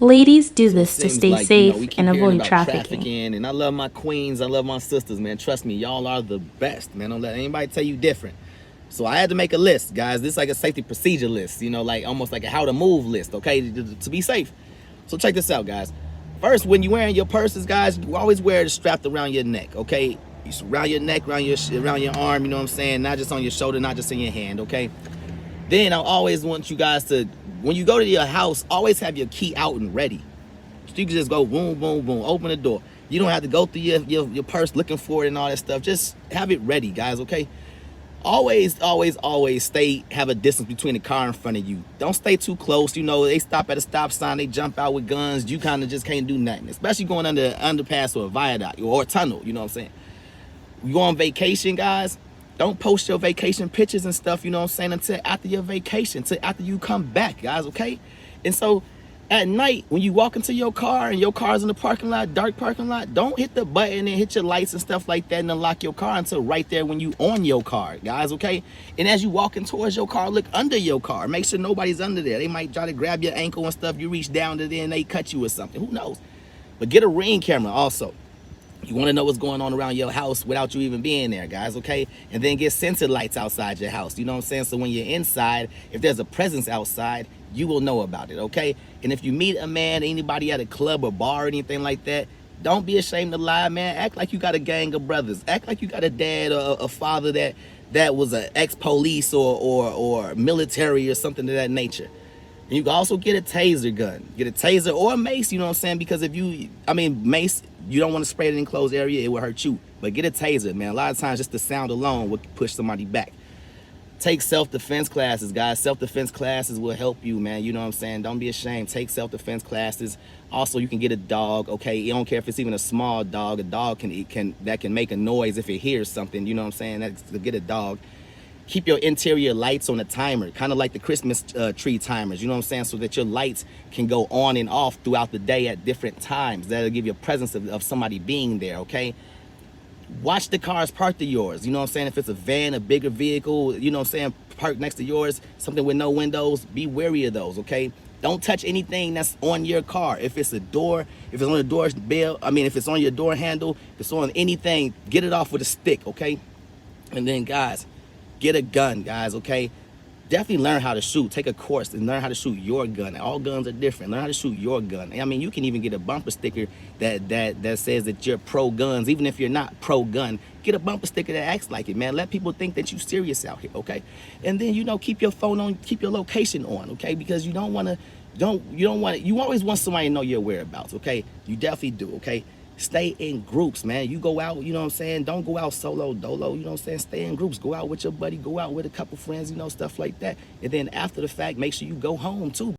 Ladies do So it this to seems stay like, safe we keep and hearing avoid about trafficking. and I love my queens, I love my sisters, man. Trust me, y'all are the best, man. Don't let anybody tell you different. So I had to make a list, guys. This is like a safety procedure list, like almost like a how to move list, okay, to be safe. So check this out, guys. First, when you're wearing your purses, guys, you always wear it strapped around your neck, okay? Around your neck, around your arm, you know what I'm saying? Not just on your shoulder, not just in your hand, okay? Then I always want you guys to, when you go to your house, always have your key out and ready. So you can just go boom, boom, boom, open the door. You don't have to go through your purse looking for it and all that stuff. Just have it ready, guys, okay? Always, always, always have a distance between the car in front of you. Don't stay too close. They stop at a stop sign, they jump out with guns. You kind of just can't do nothing, especially going under an underpass or a viaduct or a tunnel, you know what I'm saying? You go on vacation, guys, don't post your vacation pictures and stuff, you know what I'm saying, until after your vacation, until after you come back, guys, okay? And so at night, when you walk into your car and your car's in the parking lot, dark parking lot, don't hit the button and hit your lights and stuff like that and unlock your car until right there when you on your car, guys, okay? And as you walking towards your car, look under your car. Make sure nobody's under there. They might try to grab your ankle and stuff. You reach down to there and they cut you or something. Who knows? But get a Ring camera also. You want to know what's going on around your house without you even being there, guys, okay? And then get sensor lights outside your house, you know what I'm saying? So when you're inside, if there's a presence outside, you will know about it, okay? And if you meet a man, anybody at a club or bar or anything like that, don't be ashamed to lie, man. Act like you got a gang of brothers. Act like you got a dad or a father that was an ex-police or military or something of that nature. And you can also get a taser gun. Get a taser or a mace, you know what I'm saying? Because mace, you don't want to spray it in an enclosed area, it will hurt you. But get a taser, man. A lot of times just the sound alone will push somebody back. Take self-defense classes, guys. Self-defense classes will help you, man. You know what I'm saying? Don't be ashamed. Take self-defense classes. Also, you can get a dog, okay? You don't care if it's even a small dog. A dog that can make a noise if it hears something, you know what I'm saying? Get a dog. Keep your interior lights on a timer, kind of like the Christmas tree timers, you know what I'm saying? So that your lights can go on and off throughout the day at different times. That'll give you a presence of somebody being there, okay? Watch the cars parked to yours, you know what I'm saying? If it's a van, a bigger vehicle, you know what I'm saying, parked next to yours, something with no windows, be wary of those, okay? Don't touch anything that's on your car. If it's a door, if it's on the door bell, if it's on your door handle, if it's on anything, get it off with a stick, okay? And then, guys, get a gun, guys, okay? Definitely learn how to shoot. Take a course and learn how to shoot your gun. All guns are different. Learn how to shoot your gun. You can even get a bumper sticker that says that you're pro guns. Even if you're not pro gun, get a bumper sticker that acts like it, man. Let people think that you're serious out here, okay? And then, keep your phone on, keep your location on, okay? Because you always want somebody to know your whereabouts, okay? You definitely do, okay? Stay in groups, man. You go out, you know what I'm saying? Don't go out solo, dolo, you know what I'm saying? Stay in groups. Go out with your buddy, go out with a couple friends, stuff like that. And then after the fact, make sure you go home too.